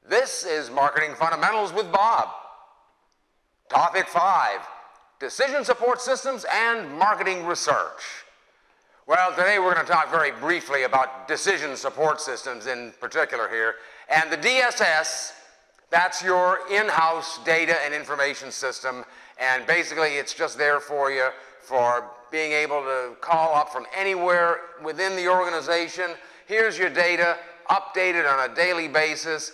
This is Marketing Fundamentals with Bob. Topic 5, Decision Support Systems and Marketing Research. Well, today we're going to talk very briefly about decision support systems in particular here. And the DSS, that's your in-house data and information system. And basically it's just there for you for being able to call up from anywhere within the organization. Here's your data, updated on a daily basis.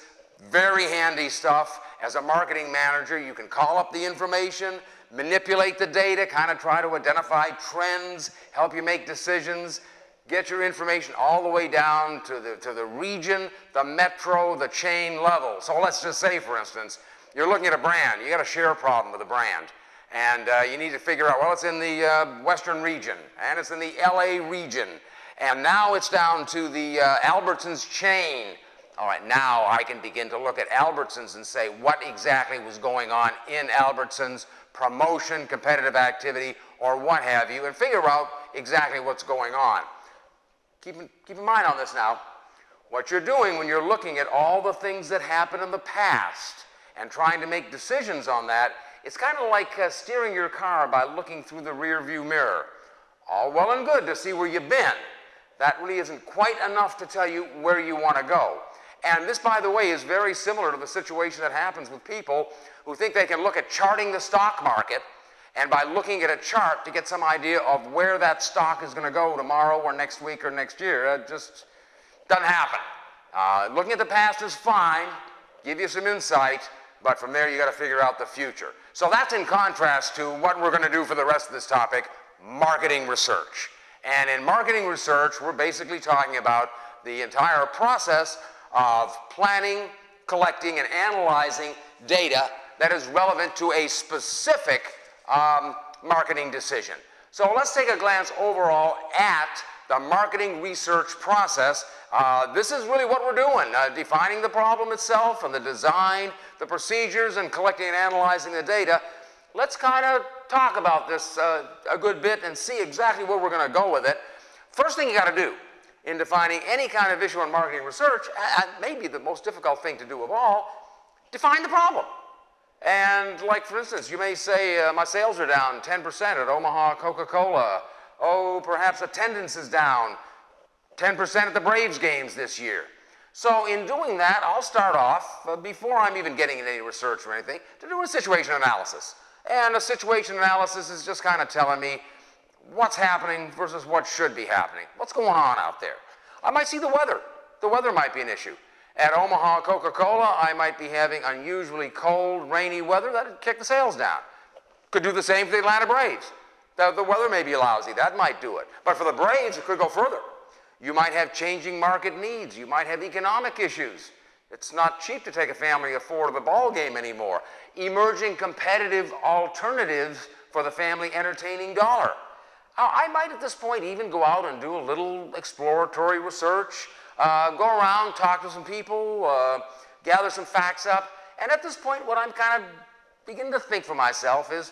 Very handy stuff. As a marketing manager, you can call up the information, manipulate the data, kind of try to identify trends, help you make decisions, get your information all the way down to the region, the metro, the chain level. So let's just say, for instance, you're looking at a brand. You got a share problem with a brand. And you need to figure out, well, it's in the Western region, and it's in the LA region. And now it's down to the Albertsons chain. All right, now I can begin to look at Albertsons and say what exactly was going on in Albertsons, promotion, competitive activity, or what have you, and figure out exactly what's going on. Keep in mind on this now. What you're doing when you're looking at all the things that happened in the past and trying to make decisions on that, it's kind of like steering your car by looking through the rear view mirror. All well and good to see where you've been. That really isn't quite enough to tell you where you want to go. And this, by the way, is very similar to the situation that happens with people who think they can look at charting the stock market and by looking at a chart to get some idea of where that stock is going to go tomorrow or next week or next year. It just doesn't happen. Looking at the past is fine, give you some insight, but from there you got to figure out the future. So that's in contrast to what we're going to do for the rest of this topic, marketing research. And in marketing research, we're basically talking about the entire process of planning, collecting, and analyzing data that is relevant to a specific marketing decision. So let's take a glance overall at the marketing research process. This is really what we're doing, defining the problem itself and the design, the procedures, and collecting and analyzing the data. Let's kind of talk about this a good bit and see exactly where we're going to go with it. First thing you got to do in defining any kind of issue in marketing research, and maybe the most difficult thing to do of all, define the problem. And like, for instance, you may say, my sales are down 10% at Omaha Coca-Cola. Oh, perhaps attendance is down 10% at the Braves games this year. So in doing that, I'll start off, before I'm even getting into any research or anything, to do a situation analysis. And a situation analysis is just kind of telling me what's happening versus what should be happening. What's going on out there? I might see the weather. The weather might be an issue. At Omaha Coca-Cola, I might be having unusually cold, rainy weather. That'd kick the sales down. Could do the same for the Atlanta Braves. The weather may be lousy. That might do it. But for the Braves, it could go further. You might have changing market needs. You might have economic issues. It's not cheap to take a family of 4 to the ball game anymore. Emerging competitive alternatives for the family entertaining dollar. I might at this point even go out and do a little exploratory research, go around, talk to some people, gather some facts up. And at this point, what I'm kind of beginning to think for myself is,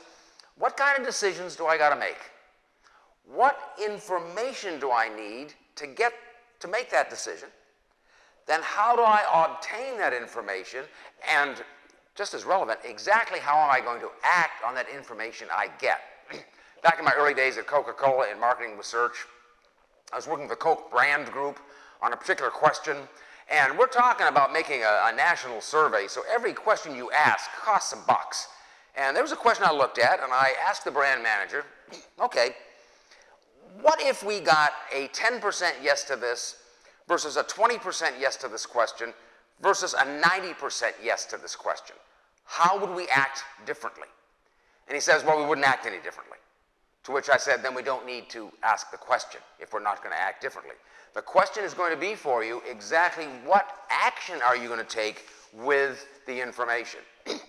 what kind of decisions do I got to make? What information do I need to make that decision? Then how do I obtain that information? And just as relevant, exactly how am I going to act on that information I get? Back in my early days at Coca-Cola in marketing research, I was working with the Coke brand group on a particular question, and we're talking about making a national survey, so every question you ask costs some bucks. And there was a question I looked at, and I asked the brand manager, okay, what if we got a 10% yes to this versus a 20% yes to this question versus a 90% yes to this question? How would we act differently? And he says, well, we wouldn't act any differently. To which I said, then we don't need to ask the question if we're not going to act differently. The question is going to be for you exactly what action are you going to take with the information.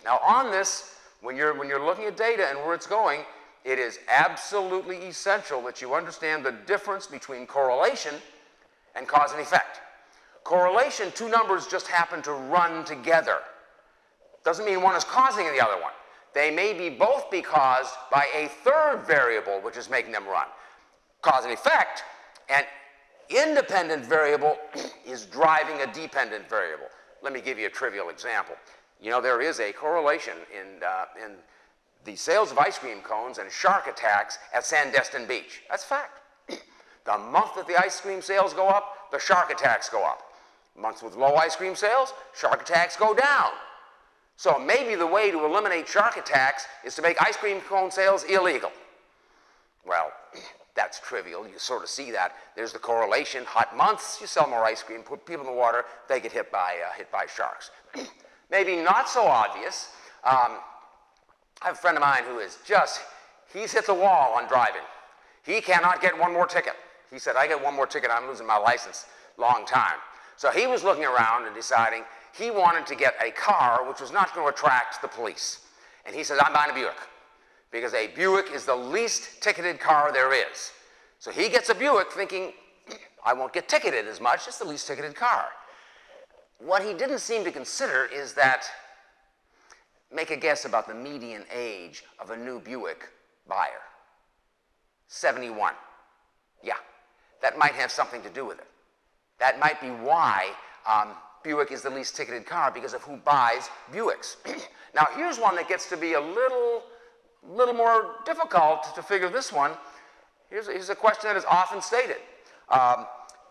Now on this, when you're looking at data and where it's going, it is absolutely essential that you understand the difference between correlation and cause and effect. Correlation, 2 numbers just happen to run together. Doesn't mean one is causing the other one. They may both be caused by a third variable which is making them run. Cause and effect, an independent variable is driving a dependent variable. Let me give you a trivial example. You know, there is a correlation in the sales of ice cream cones and shark attacks at Sandestin Beach. That's a fact. The month that the ice cream sales go up, the shark attacks go up. Months with low ice cream sales, shark attacks go down. So maybe the way to eliminate shark attacks is to make ice cream cone sales illegal. Well, that's trivial. You sort of see that. There's the correlation. Hot months, you sell more ice cream, put people in the water, they get hit by sharks. Maybe not so obvious. I have a friend of mine who is he's hit the wall on driving. He cannot get one more ticket. He said, I get one more ticket, I'm losing my license. Long time. So he was looking around and deciding he wanted to get a car which was not going to attract the police. And he said, I'm buying a Buick, because a Buick is the least ticketed car there is. So he gets a Buick thinking, I won't get ticketed as much, it's the least ticketed car. What he didn't seem to consider is that, make a guess about the median age of a new Buick buyer. 71. Yeah, that might have something to do with it. That might be why Buick is the least ticketed car, because of who buys Buicks. Now here's one that gets to be a little more difficult to figure this one. Here's a question that is often stated.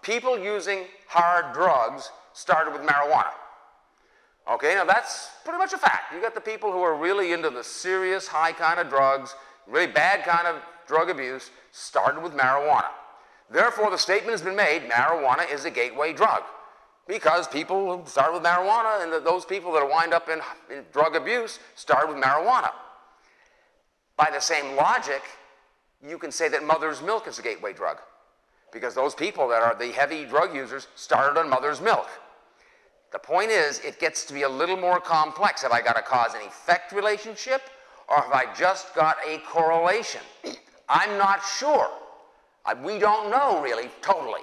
People using hard drugs started with marijuana. Okay, now that's pretty much a fact. You got the people who are really into the serious high kind of drugs, really bad kind of drug abuse, started with marijuana. Therefore, the statement has been made, marijuana is a gateway drug, because people who start with marijuana, and those people that wind up in drug abuse start with marijuana. By the same logic, you can say that mother's milk is a gateway drug, because those people that are the heavy drug users started on mother's milk. The point is, it gets to be a little more complex. Have I got a cause and effect relationship, or have I just got a correlation? I'm not sure. We don't know really, totally.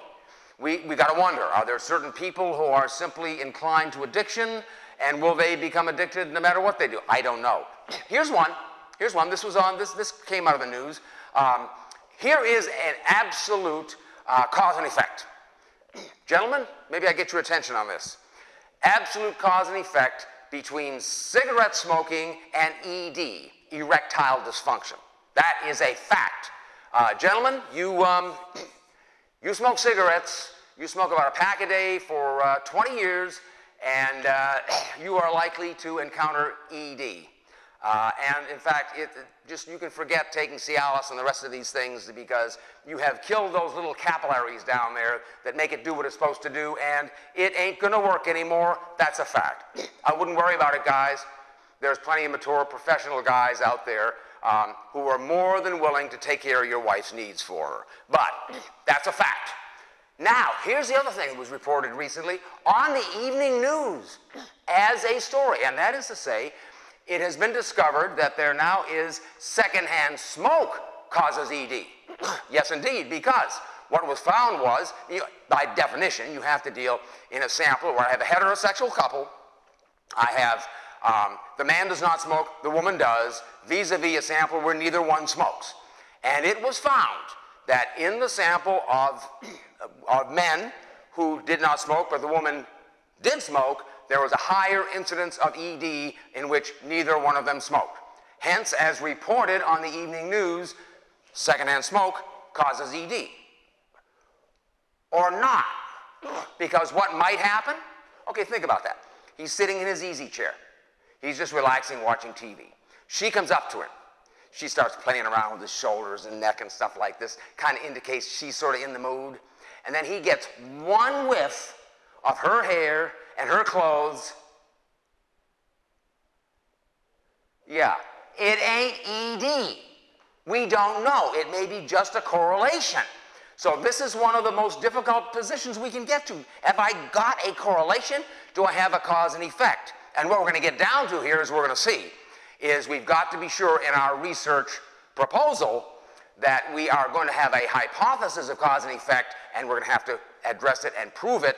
We got to wonder, are there certain people who are simply inclined to addiction, and will they become addicted no matter what they do? I don't know. Here's one. This came out of the news. Here is an absolute cause and effect. Gentlemen, maybe I get your attention on this. Absolute cause and effect between cigarette smoking and ED, erectile dysfunction. That is a fact. Gentlemen, you smoke cigarettes, you smoke about a pack a day for 20 years, and you are likely to encounter ED. And in fact, you can forget taking Cialis and the rest of these things, because you have killed those little capillaries down there that make it do what it's supposed to do, and it ain't gonna work anymore. That's a fact. I wouldn't worry about it, guys. There's plenty of mature professional guys out there who are more than willing to take care of your wife's needs for her. But that's a fact. Now, here's the other thing that was reported recently on the evening news as a story, and that is to say, it has been discovered that there now is secondhand smoke causes ED. Yes, indeed, because what was found was, by definition, you have to deal in a sample where I have a heterosexual couple, I have the man does not smoke, the woman does, vis-a-vis a sample where neither one smokes. And it was found that in the sample of men who did not smoke, but the woman did smoke, there was a higher incidence of ED in which neither one of them smoked. Hence, as reported on the evening news, secondhand smoke causes ED. Or not. Because what might happen? Okay, think about that. He's sitting in his easy chair. He's just relaxing, watching TV. She comes up to him. She starts playing around with his shoulders and neck and stuff like this. Kind of indicates she's sort of in the mood. And then he gets one whiff of her hair and her clothes. Yeah, it ain't ED. We don't know. It may be just a correlation. So this is one of the most difficult positions we can get to. Have I got a correlation? Do I have a cause and effect? And what we're going to get down to here, as we're going to see, is we've got to be sure in our research proposal that we are going to have a hypothesis of cause and effect, and we're going to have to address it and prove it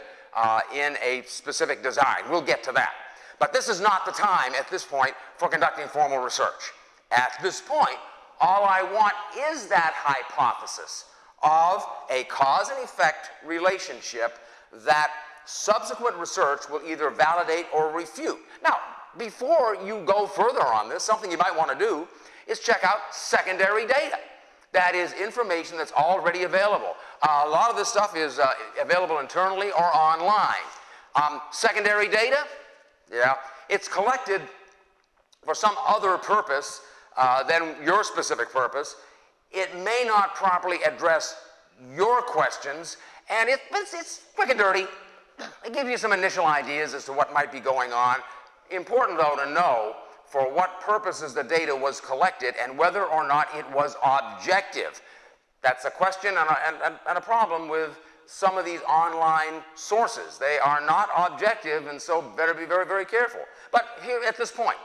in a specific design. We'll get to that. But this is not the time at this point for conducting formal research. At this point, all I want is that hypothesis of a cause and effect relationship that subsequent research will either validate or refute. Now, before you go further on this, something you might want to do is check out secondary data. That is information that's already available. A lot of this stuff is available internally or online. Secondary data, yeah, it's collected for some other purpose than your specific purpose. It may not properly address your questions, and it's quick and dirty. It gives you some initial ideas as to what might be going on. Important, though, to know for what purposes the data was collected and whether or not it was objective. That's a question and a problem with some of these online sources. They are not objective, and so better be very, very careful. But here at this point,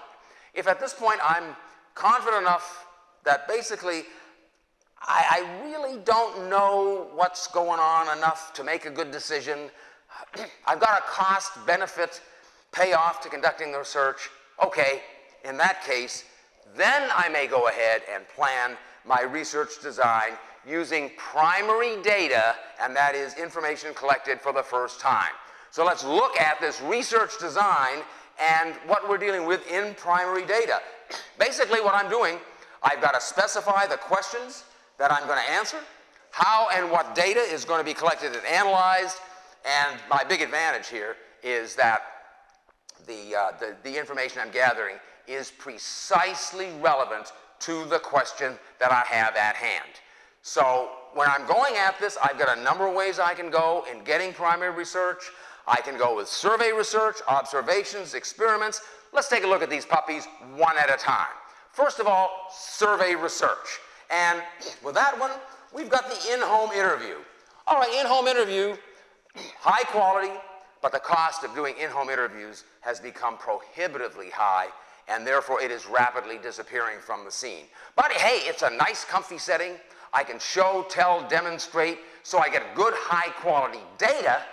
if at this point I'm confident enough that basically I really don't know what's going on enough to make a good decision, I've got a cost-benefit payoff to conducting the research, okay, in that case, then I may go ahead and plan my research design using primary data, and that is information collected for the first time. So let's look at this research design and what we're dealing with in primary data. Basically what I'm doing, I've got to specify the questions that I'm going to answer, how and what data is going to be collected and analyzed, and my big advantage here is that the information I'm gathering is precisely relevant to the question that I have at hand. So when I'm going at this, I've got a number of ways I can go in getting primary research. I can go with survey research, observations, experiments. Let's take a look at these puppies one at a time. First of all, survey research. And with that one, we've got the in-home interview. All right, in-home interview, high quality, but the cost of doing in-home interviews has become prohibitively high, and therefore it is rapidly disappearing from the scene. But hey, it's a nice, comfy setting. I can show, tell, demonstrate, so I get good, high-quality data.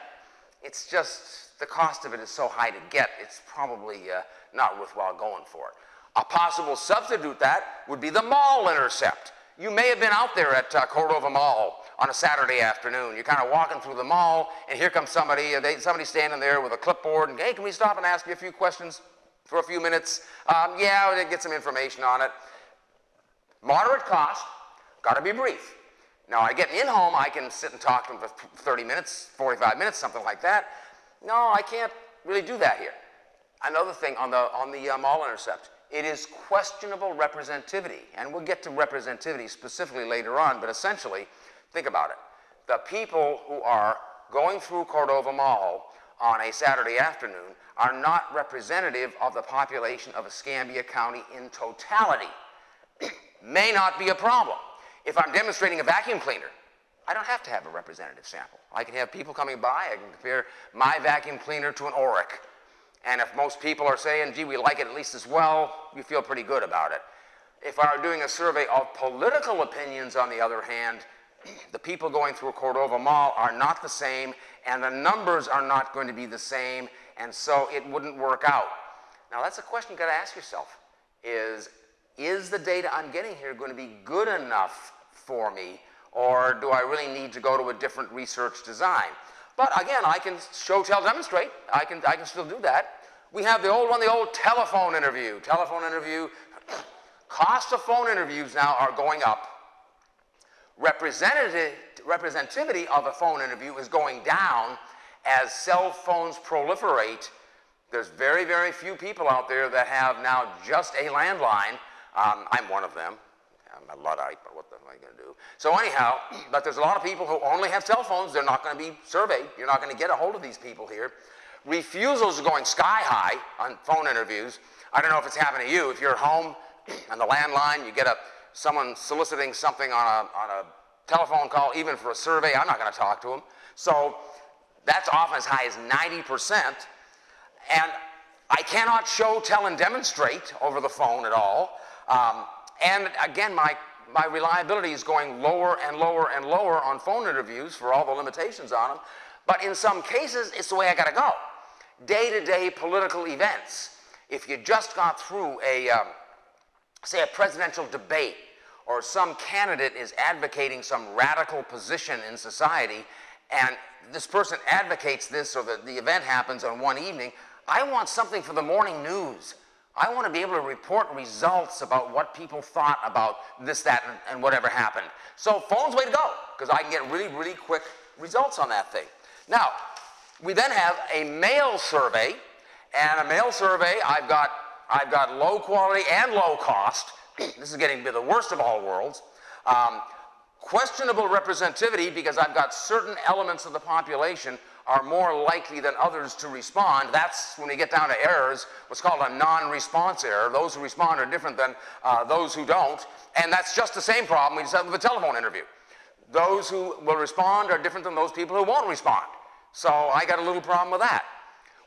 It's just the cost of it is so high to get, it's probably not worthwhile going for it. A possible substitute that would be the mall intercept. You may have been out there at Cordova Mall on a Saturday afternoon. You're kind of walking through the mall, and here comes somebody standing there with a clipboard, and hey, can we stop and ask you a few questions for a few minutes? Yeah, we'll get some information on it. Moderate cost, got to be brief. Now, I get in-home, I can sit and talk to them for 30 minutes, 45 minutes, something like that. No, I can't really do that here. Another thing on the mall intercept, it is questionable representativity, and we'll get to representativity specifically later on, but essentially, think about it. The people who are going through Cordova Mall on a Saturday afternoon are not representative of the population of Escambia County in totality. May not be a problem. If I'm demonstrating a vacuum cleaner, I don't have to have a representative sample. I can have people coming by, I can compare my vacuum cleaner to an Oric. And if most people are saying, gee, we like it at least as well, you feel pretty good about it. If I were doing a survey of political opinions, on the other hand, the people going through Cordova Mall are not the same, and the numbers are not going to be the same, and so it wouldn't work out. Now, that's a question you've got to ask yourself, is the data I'm getting here going to be good enough for me, or do I really need to go to a different research design? But again, I can show, tell, demonstrate. I can still do that. We have the old one, the old telephone interview. Telephone interview. Cost of phone interviews now are going up. Representativity of a phone interview is going down as cell phones proliferate. There's very, very few people out there that have now just a landline. I'm one of them. I'm a Luddite, but what the hell am I going to do? So anyhow, but there's a lot of people who only have cell phones. They're not going to be surveyed. You're not going to get a hold of these people here. Refusals are going sky high on phone interviews. I don't know if it's happened to you. If you're at home on the landline, you get someone soliciting something on a telephone call, even for a survey, I'm not going to talk to them. So that's often as high as 90%. And I cannot show, tell, and demonstrate over the phone at all. And again, my reliability is going lower and lower and lower on phone interviews for all the limitations on them. But in some cases, it's the way I got to go. Day-to-day political events. If you just got through say a presidential debate, or some candidate is advocating some radical position in society, and this person advocates this, or the event happens on one evening, I want something for the morning news. I want to be able to report results about what people thought about this, that, and whatever happened. So phone's the way to go, because I can get really, really quick results on that thing. Now, we then have a mail survey, and a mail survey, I've got low quality and low cost. This is getting to be the worst of all worlds. Questionable representativity, because I've got certain elements of the population are more likely than others to respond. That's when we get down to errors, what's called a non-response error. Those who respond are different than those who don't. And that's just the same problem we just had with a telephone interview. Those who will respond are different than those people who won't respond. So I got a little problem with that.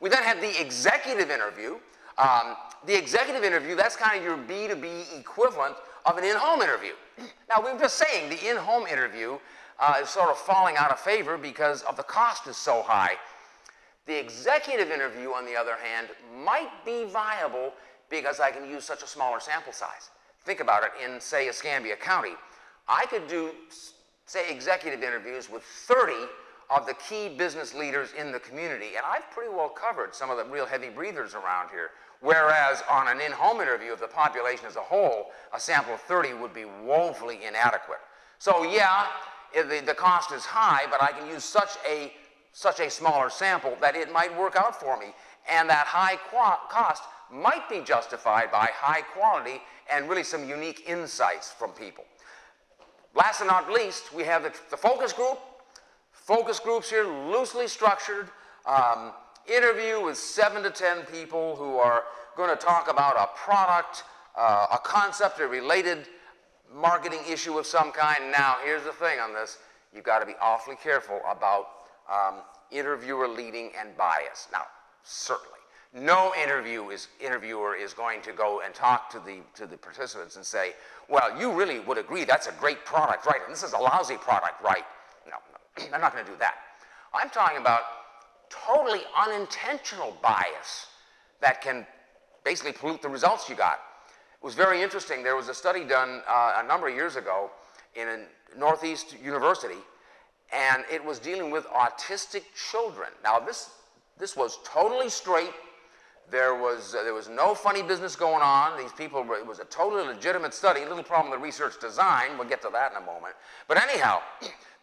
We then had the executive interview. The executive interview, that's kind of your B2B equivalent of an in-home interview. Now, we were just saying the in-home interview is sort of falling out of favor because of the cost is so high. The executive interview, on the other hand, might be viable because I can use such a smaller sample size. Think about it. In, say, Escambia County, I could do, say, executive interviews with 30 of the key business leaders in the community, and I've pretty well covered some of the real heavy breathers around here. Whereas on an in-home interview of the population as a whole, a sample of 30 would be woefully inadequate. So yeah, the cost is high, but I can use such a smaller sample that it might work out for me. And that high cost might be justified by high quality and really some unique insights from people. Last but not least, we have the focus group. Focus groups here, loosely structured. Interview with 7 to 10 people who are going to talk about a product, a concept, a related marketing issue of some kind. Now, here's the thing on this. You've got to be awfully careful about interviewer leading and bias. Now, certainly, no interviewer is going to go and talk to the participants and say, well, you really would agree that's a great product, right? And this is a lousy product, right? No, I'm not going to do that. I'm talking about totally unintentional bias that can basically pollute the results you got. It was very interesting. There was a study done a number of years ago in a Northeast university, and it was dealing with autistic children. Now, this was totally straight. There was no funny business going on. These people, it was a totally legitimate study. A little problem with research design. We'll get to that in a moment. But anyhow,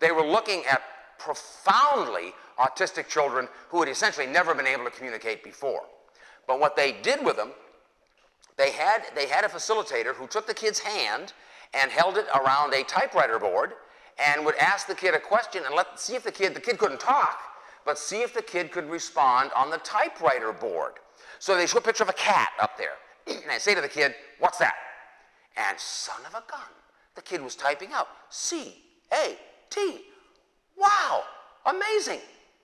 they were looking at profoundly autistic children who had essentially never been able to communicate before. But what they did with them, they had a facilitator who took the kid's hand and held it around a typewriter board and would ask the kid a question and see if the kid couldn't talk, but see if the kid could respond on the typewriter board. So they show a picture of a cat up there. And I say to the kid, what's that? And son of a gun, the kid was typing out C-A-T. Wow, amazing.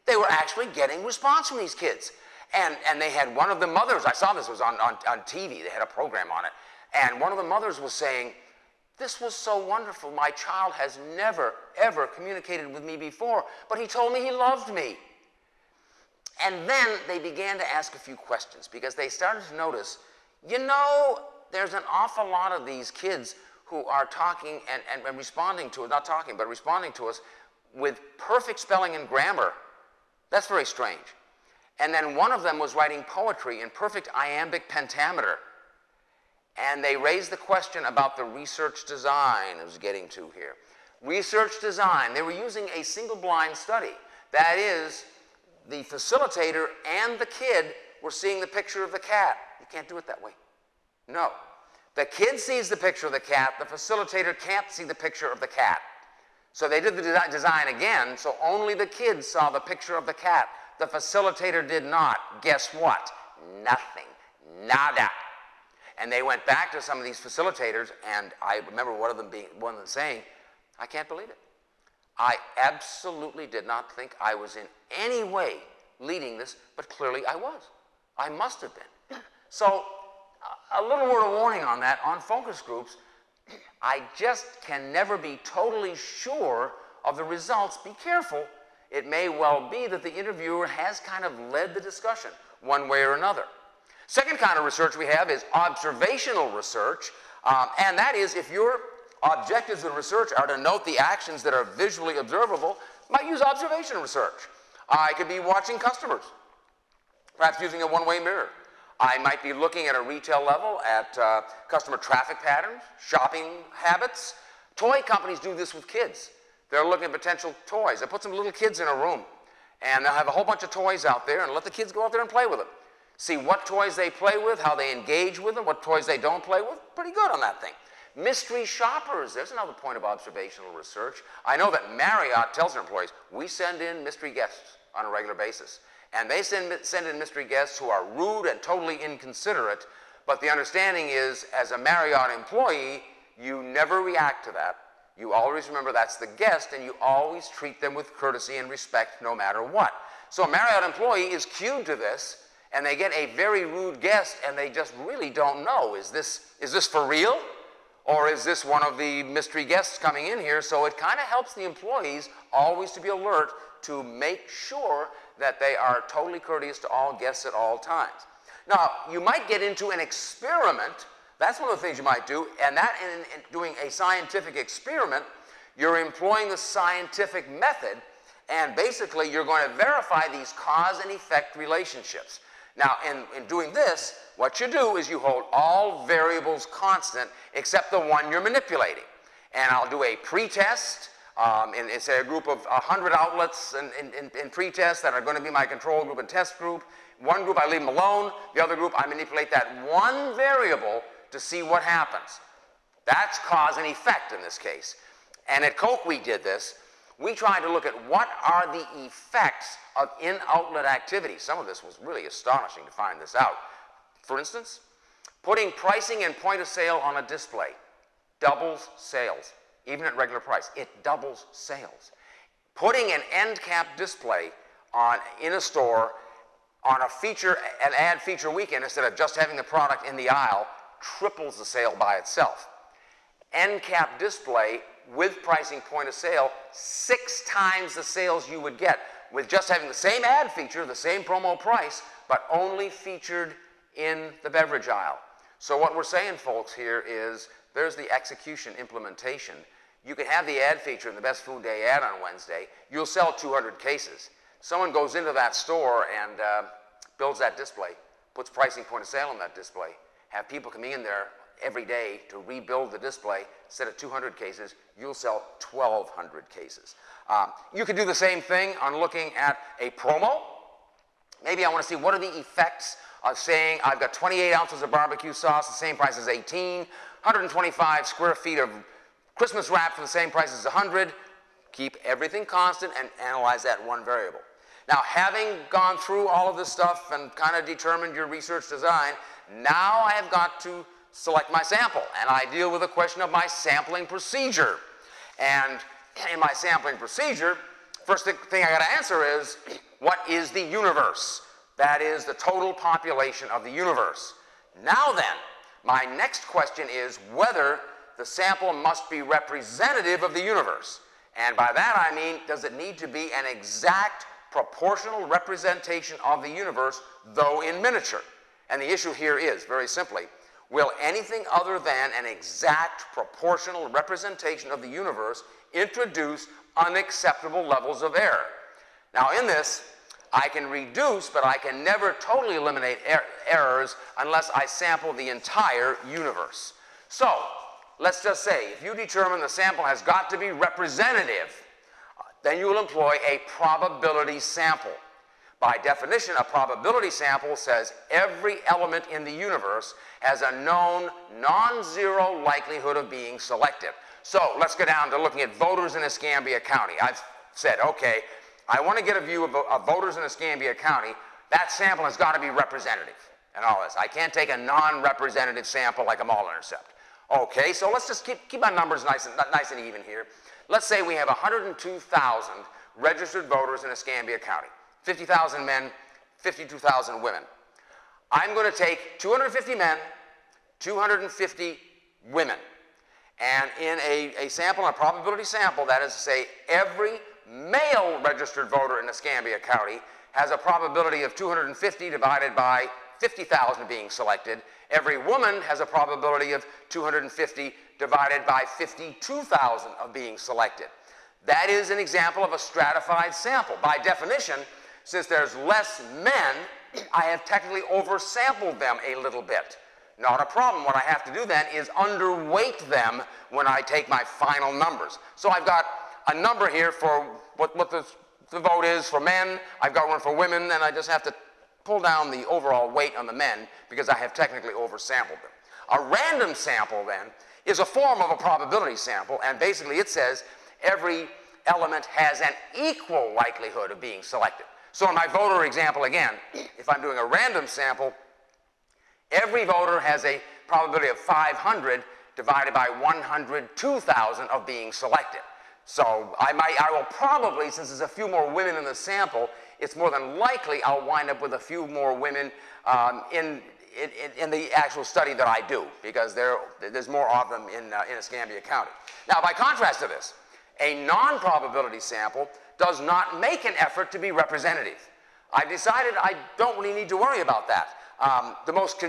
They were actually getting response from these kids. And they had one of the mothers, I saw this was on TV, they had a program on it, and one of the mothers was saying, this was so wonderful, my child has never, ever communicated with me before, but he told me he loved me. And then they began to ask a few questions because they started to notice, you know, there's an awful lot of these kids who are talking and responding to us, not talking, but responding to us with perfect spelling and grammar. That's very strange. And then one of them was writing poetry in perfect iambic pentameter. And they raised the question about the research design I was getting to here. Research design, they were using a single blind study. That is, the facilitator and the kid were seeing the picture of the cat. You can't do it that way. No. The kid sees the picture of the cat, the facilitator can't see the picture of the cat. So they did the design again, so only the kid saw the picture of the cat. The facilitator did not. Guess what? Nothing. Nada. And they went back to some of these facilitators, and I remember one of them saying, I can't believe it. I absolutely did not think I was in any way leading this, but clearly I was. I must have been. So a little word of warning on that, on focus groups, I just can never be totally sure of the results. Be careful. It may well be that the interviewer has kind of led the discussion one way or another. Second kind of research we have is observational research, and that is if your objectives in research are to note the actions that are visually observable, Might use observational research. I could be watching customers, perhaps using a one-way mirror. I might be looking at a retail level at customer traffic patterns, shopping habits. Toy companies do this with kids. They're looking at potential toys. They put some little kids in a room, and they'll have a whole bunch of toys out there and let the kids go out there and play with them. See what toys they play with, how they engage with them, what toys they don't play with. Pretty good on that thing. Mystery shoppers, there's another point of observational research. I know that Marriott tells their employees, we send in mystery guests on a regular basis. And they send in mystery guests who are rude and totally inconsiderate, but the understanding is, as a Marriott employee, you never react to that. You always remember that's the guest, and you always treat them with courtesy and respect no matter what. So a Marriott employee is cued to this, and they get a very rude guest, and they just really don't know, is this for real? Or is this one of the mystery guests coming in here? So it kind of helps the employees always to be alert to make sure that they are totally courteous to all guests at all times. Now, you might get into an experiment. That's one of the things you might do, and that in doing a scientific experiment, you're employing the scientific method, and basically you're going to verify these cause and effect relationships. Now, in doing this, what you do is you hold all variables constant except the one you're manipulating. And I'll do a pretest, in say a group of 100 outlets in pretest that are going to be my control group and test group. One group I leave them alone, the other group I manipulate that one variable to see what happens. That's cause and effect in this case. And at Coke we did this. We tried to look at what are the effects of in-outlet activity. Some of this was really astonishing to find this out. For instance, putting pricing and point of sale on a display doubles sales, even at regular price. It doubles sales. Putting an end cap display in a store on an ad feature weekend instead of just having the product in the aisle triples the sale by itself. End cap display with pricing point of sale, 6 times the sales you would get with just having the same ad feature, the same promo price, but only featured in the beverage aisle. So what we're saying, folks, here is there's the execution implementation. You can have the ad feature in the Best Food Day ad on Wednesday. You'll sell 200 cases. Someone goes into that store and builds that display, puts pricing point of sale on that display, have people coming in there every day to rebuild the display. Instead of 200 cases, you'll sell 1,200 cases. You could do the same thing on looking at a promo. Maybe I want to see what are the effects of saying I've got 28 ounces of barbecue sauce, the same price as 18, 125 square feet of Christmas wrap for the same price as 100. Keep everything constant and analyze that one variable. Now, having gone through all of this stuff and kind of determined your research design, now I have got to select my sample, and I deal with the question of my sampling procedure. And in my sampling procedure, first thing I got to answer is, what is the universe? That is the total population of the universe. Now then, my next question is whether the sample must be representative of the universe. And by that I mean, does it need to be an exact proportional representation of the universe, though in miniature? And the issue here is, very simply, will anything other than an exact proportional representation of the universe introduce unacceptable levels of error? Now in this, I can reduce, but I can never totally eliminate errors unless I sample the entire universe. So, let's just say, if you determine the sample has got to be representative, then you will employ a probability sample. By definition, a probability sample says every element in the universe has a known non-zero likelihood of being selected. So let's go down to looking at voters in Escambia County. I've said, okay, I want to get a view of voters in Escambia County. That sample has got to be representative and all this. I can't take a non-representative sample like a mall intercept. Okay, so let's just keep our numbers nice and even here. Let's say we have 102,000 registered voters in Escambia County. 50,000 men, 52,000 women. I'm going to take 250 men, 250 women. And in a sample, a probability sample, that is to say, every male registered voter in Escambia County has a probability of 250 divided by 50,000 being selected. Every woman has a probability of 250 divided by 52,000 of being selected. That is an example of a stratified sample. By definition, since there's less men, I have technically oversampled them a little bit. Not a problem. What I have to do then is underweight them when I take my final numbers. So I've got a number here for what the vote is for men. I've got one for women, and I just have to pull down the overall weight on the men because I have technically oversampled them. A random sample, then, is a form of a probability sample, and basically it says every element has an equal likelihood of being selected. So in my voter example again, if I'm doing a random sample, every voter has a probability of 500 divided by 102,000 of being selected. So I will probably, since there's a few more women in the sample, it's more than likely I'll wind up with a few more women in the actual study that I do, because there's more of them in Escambia County. Now, by contrast to this, a non-probability sample does not make an effort to be representative. I've decided I don't really need to worry about that. The most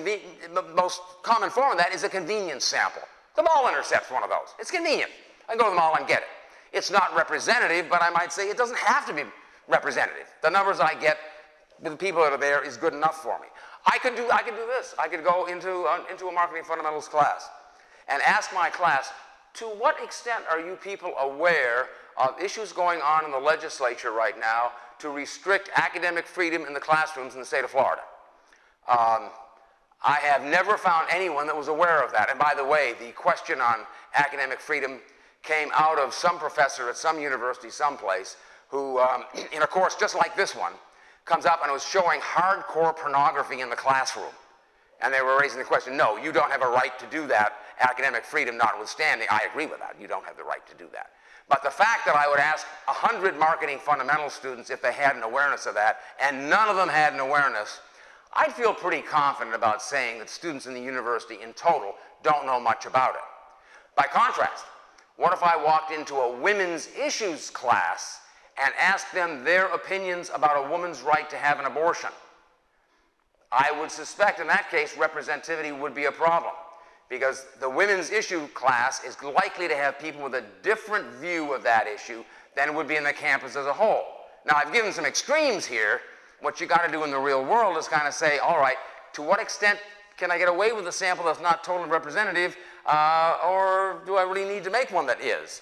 common form of that is a convenience sample. The mall intercept's one of those. It's convenient. I go to the mall and get it. It's not representative, but I might say it doesn't have to be representative. The numbers I get with the people that are there is good enough for me. I could do this. I could go into a marketing fundamentals class and ask my class, to what extent are you people aware of issues going on in the legislature right now to restrict academic freedom in the classrooms in the state of Florida? I have never found anyone that was aware of that. And by the way, the question on academic freedom came out of some professor at some university someplace who, in a course just like this one, comes up and was showing hardcore pornography in the classroom. And they were raising the question, no, you don't have a right to do that, academic freedom notwithstanding. I agree with that. You don't have the right to do that. But the fact that I would ask 100 marketing fundamental students if they had an awareness of that, and none of them had an awareness, I'd feel pretty confident about saying that students in the university in total don't know much about it. By contrast, what if I walked into a women's issues class and asked them their opinions about a woman's right to have an abortion? I would suspect in that case representativity would be a problem, because the women's issue class is likely to have people with a different view of that issue than would be in the campus as a whole. Now, I've given some extremes here. What you got to do in the real world is kind of say, all right, to what extent can I get away with a sample that's not totally representative, or do I really need to make one that is?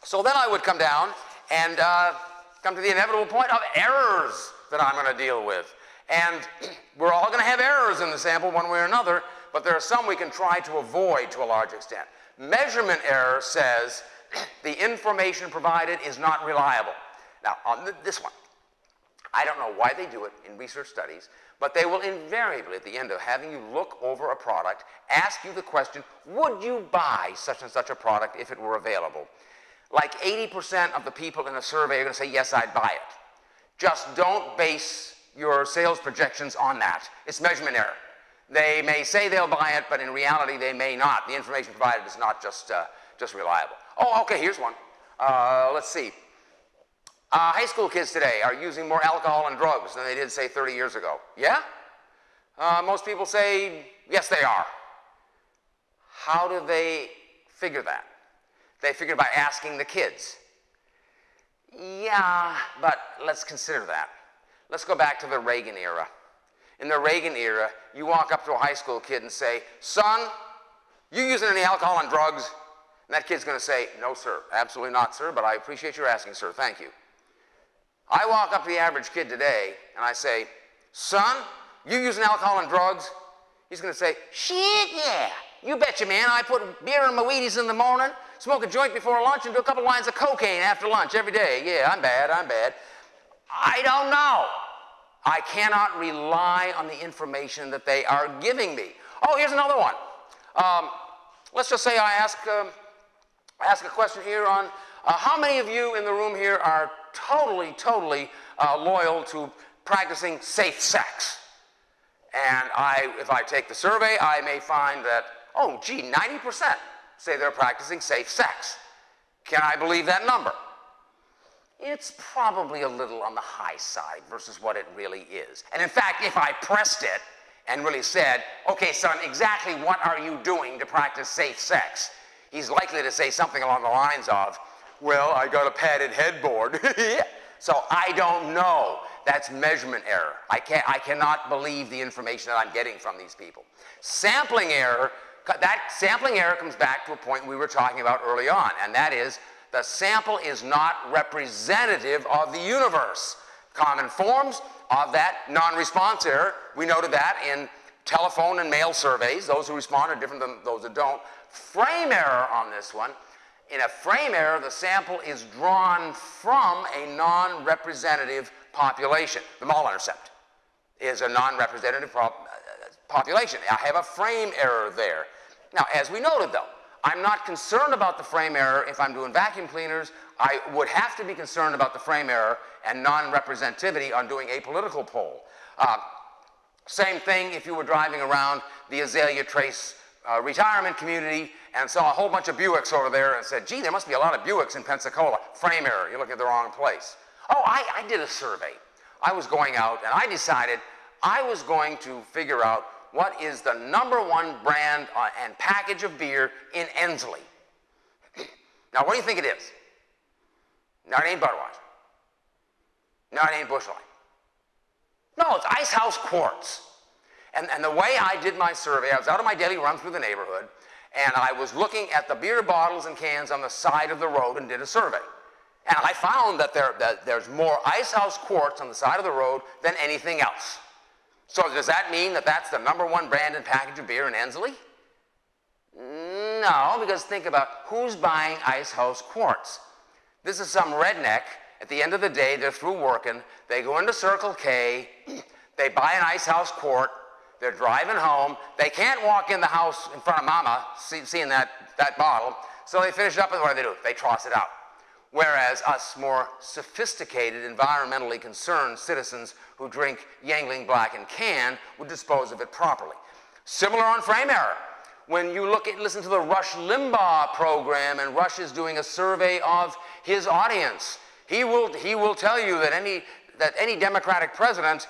So then I would come down and come to the inevitable point of errors that I'm going to deal with. And we're all going to have errors in the sample one way or another, but there are some we can try to avoid to a large extent. Measurement error says the information provided is not reliable. Now, on this one, I don't know why they do it in research studies, but they will invariably, at the end of having you look over a product, ask you the question, would you buy such and such a product if it were available? Like 80% of the people in a survey are going to say, yes, I'd buy it. Just don't base your sales projections on that. It's measurement error. They may say they'll buy it, but in reality they may not. The information provided is not just reliable. Oh, okay, here's one. Let's see. High school kids today are using more alcohol and drugs than they did, say, 30 years ago. Yeah? Most people say, yes, they are. How do they figure that? They figure by asking the kids. Yeah, but let's consider that. Let's go back to the Reagan era. In the Reagan era, you walk up to a high school kid and say, son, you using any alcohol and drugs? And that kid's going to say, no, sir, absolutely not, sir, but I appreciate your asking, sir, thank you. I walk up to the average kid today and I say, son, you using alcohol and drugs? He's going to say, shit, yeah. You betcha, man. I put beer in my Wheaties in the morning, smoke a joint before lunch, and do a couple lines of cocaine after lunch every day. Yeah, I'm bad, I'm bad. I don't know. I cannot rely on the information that they are giving me. Oh, here's another one. Let's just say I ask a question here on how many of you in the room here are totally loyal to practicing safe sex? And if I take the survey, I may find that, oh, gee, 90% say they're practicing safe sex. Can I believe that number? It's probably a little on the high side versus what it really is. And in fact, if I pressed it and really said, okay, son, exactly what are you doing to practice safe sex? He's likely to say something along the lines of, Well, I got a padded headboard. So I don't know. That's measurement error. I cannot believe the information that I'm getting from these people. Sampling error, that sampling error comes back to a point we were talking about early on, and that is the sample is not representative of the universe. Common forms of that non-response error, we noted that in telephone and mail surveys. Those who respond are different than those that don't. Frame error on this one. In a frame error, the sample is drawn from a non-representative population. The mole-intercept is a non-representative population. I have a frame error there. Now, as we noted, though, I'm not concerned about the frame error if I'm doing vacuum cleaners. I would have to be concerned about the frame error and non-representativity on doing a political poll. Same thing if you were driving around the Azalea Trace retirement community and saw a whole bunch of Buicks over there and said, gee, there must be a lot of Buicks in Pensacola. Frame error, you're looking at the wrong place. Oh, I did a survey. I was going out and I decided I was going to figure out what is the #1 brand and package of beer in Ensley. Now, what do you think it is? No, it ain't Budweiser. No, it ain't Busch Light. No, it's Ice House Quartz. And the way I did my survey, I was out on my daily run through the neighborhood, and I was looking at the beer bottles and cans on the side of the road and did a survey. And I found that there's more Ice House Quartz on the side of the road than anything else. So does that mean that that's the #1 brand and package of beer in Ensley? No, because think about who's buying Ice House Quartz. This is some redneck. At the end of the day, they're through working. They go into Circle K. They buy an Ice House quart. They're driving home. They can't walk in the house in front of Mama seeing that bottle. So they finish it up, and what do? They toss it out. Whereas us more sophisticated, environmentally concerned citizens who drink Yangling Black and Can would dispose of it properly. Similar on frame error. When you listen to the Rush Limbaugh program, and Rush is doing a survey of his audience, he will tell you that any Democratic president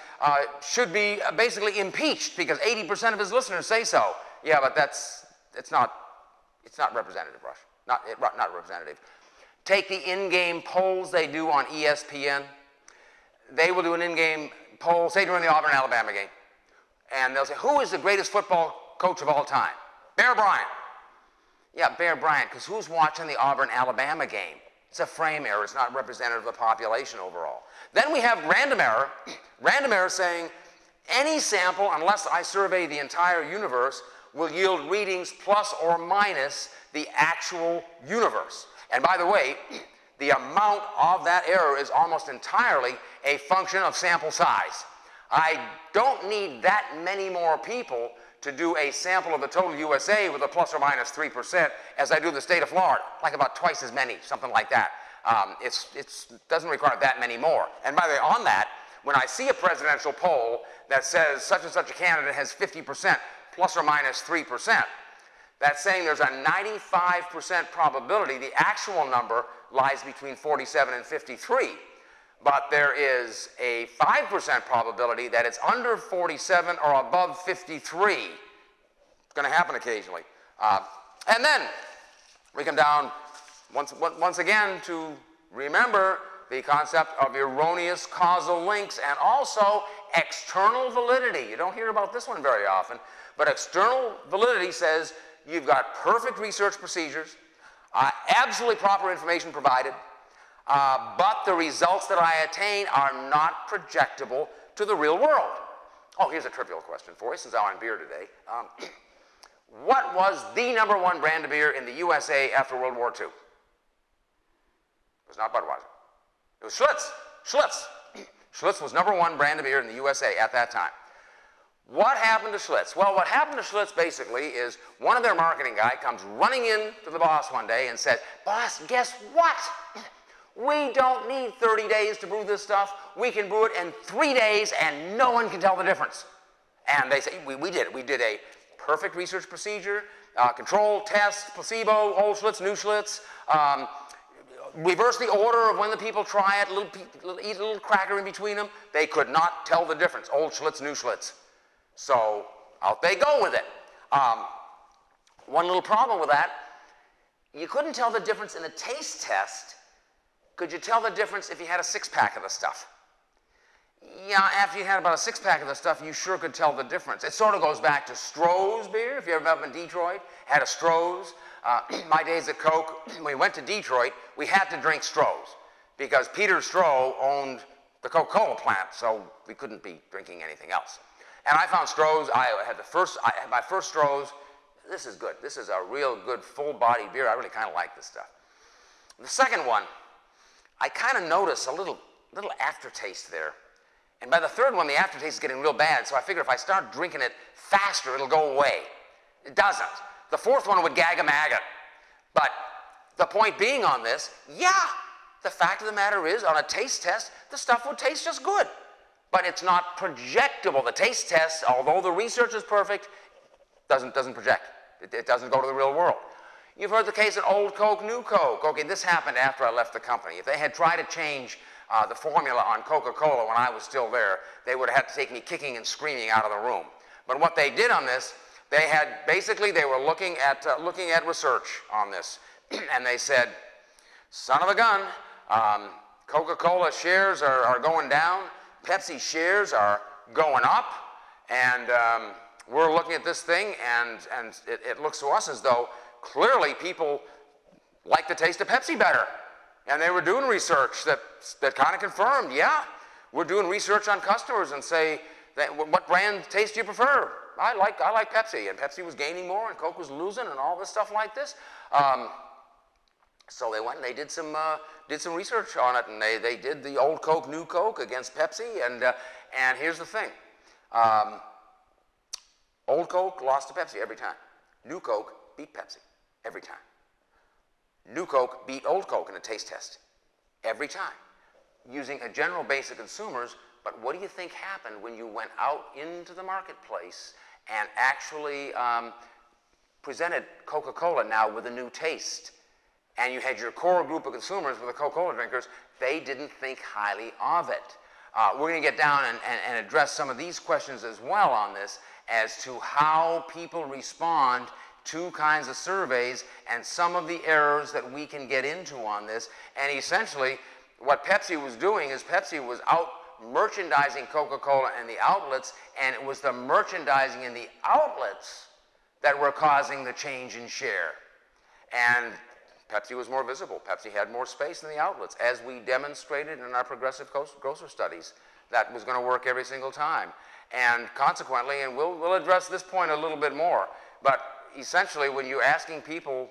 should be basically impeached because 80% of his listeners say so. Yeah, but it's not representative, Rush. Not representative. Take the in-game polls they do on ESPN. They will do an in-game poll, say during the Auburn-Alabama game, and they'll say, who is the greatest football coach of all time? Bear Bryant. Yeah, Bear Bryant, because who's watching the Auburn-Alabama game? It's a frame error. It's not representative of the population overall. Then we have random error. Random error saying any sample, unless I survey the entire universe, will yield readings plus or minus the actual universe. And by the way, the amount of that error is almost entirely a function of sample size. I don't need that many more people to do a sample of the total USA with a plus or minus 3% as I do the state of Florida, like about twice as many, something like that. It doesn't require that many more. And by the way, on that, when I see a presidential poll that says such and such a candidate has 50% plus or minus 3%, that's saying there's a 95% probability. The actual number lies between 47 and 53. But there is a 5% probability that it's under 47 or above 53. It's going to happen occasionally. And then we come down once again to remember the concept of erroneous causal links and also external validity. You don't hear about this one very often, but external validity says you've got perfect research procedures, absolutely proper information provided, but the results that I attain are not projectable to the real world. Oh, here's a trivial question for you, since I'm on beer today. What was the #1 brand of beer in the USA after World War II? It was not Budweiser. It was Schlitz. Schlitz. Schlitz was #1 brand of beer in the USA at that time. What happened to Schlitz? Well, what happened to Schlitz basically is one of their marketing guy comes running in to the boss one day and says, boss, guess what? We don't need 30 days to brew this stuff. We can brew it in 3 days and no one can tell the difference. And they say, we did it. We did a perfect research procedure, control, test, placebo, old Schlitz, new Schlitz, reverse the order of when the people try it, eat a little cracker in between them. They could not tell the difference, old Schlitz, new Schlitz. So out they go with it. One little problem with that, you couldn't tell the difference in the taste test Could you tell the difference if you had a six-pack of the stuff? Yeah, after you had about a six-pack of the stuff, you sure could tell the difference. It sort of goes back to Stroh's beer. If you ever been up in Detroit, had a Stroh's. My days at Coke, when we went to Detroit, we had to drink Stroh's because Peter Stroh owned the Coca-Cola plant, so we couldn't be drinking anything else. And I found Stroh's. I had my first Stroh's. This is good. This is a real good full-body beer. I really kind of like this stuff. The second one, I kind of notice a little aftertaste there. And by the third one, the aftertaste is getting real bad, so I figure if I start drinking it faster, it'll go away. It doesn't. The fourth one would gag a maggot. But the point being on this, yeah, the fact of the matter is, on a taste test, the stuff would taste just good. But it's not projectable. The taste test, although the research is perfect, doesn't project. It doesn't go to the real world. You've heard the case of old Coke, new Coke. Okay, this happened after I left the company. If they had tried to change the formula on Coca-Cola when I was still there, they would have had to take me kicking and screaming out of the room. But what they did on this, they were looking at research on this, and they said, son of a gun, Coca-Cola shares are going down, Pepsi shares are going up, and we're looking at this thing, and it looks to us as though clearly people like the taste of Pepsi better. And they were doing research that kind of confirmed, yeah, we're doing research on customers and say, what brand taste do you prefer? I like Pepsi, and Pepsi was gaining more, and Coke was losing, and all this stuff like this. So they went and they did some research on it, and they did the old Coke, new Coke against Pepsi, and here's the thing. Old Coke lost to Pepsi every time. New Coke beat Pepsi every time. New Coke beat old Coke in a taste test every time, using a general base of consumers. But what do you think happened when you went out into the marketplace and actually presented Coca-Cola now with a new taste? And you had your core group of consumers with the Coca-Cola drinkers. They didn't think highly of it. We're going to get down and address some of these questions as well on this, as to how people respond to kinds of surveys and some of the errors that we can get into on this. And essentially, what Pepsi was doing is Pepsi was out merchandising Coca-Cola in the outlets, and it was the merchandising in the outlets that were causing the change in share. And Pepsi was more visible. Pepsi had more space in the outlets, as we demonstrated in our progressive grocer studies. That was going to work every single time. And consequently, and we'll address this point a little bit more, but essentially when you're asking people,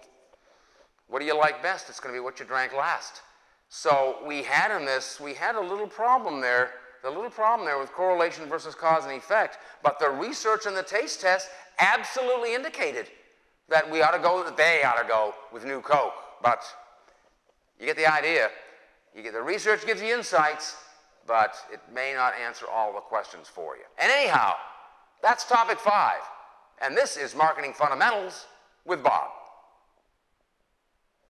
what do you like best? It's going to be what you drank last. So we had a little problem there, with correlation versus cause and effect, but the research and the taste test absolutely indicated that they ought to go with new Coke. But you get the idea. The research gives you insights, but it may not answer all the questions for you. And anyhow, that's topic 5. And this is Marketing Fundamentals with Bob.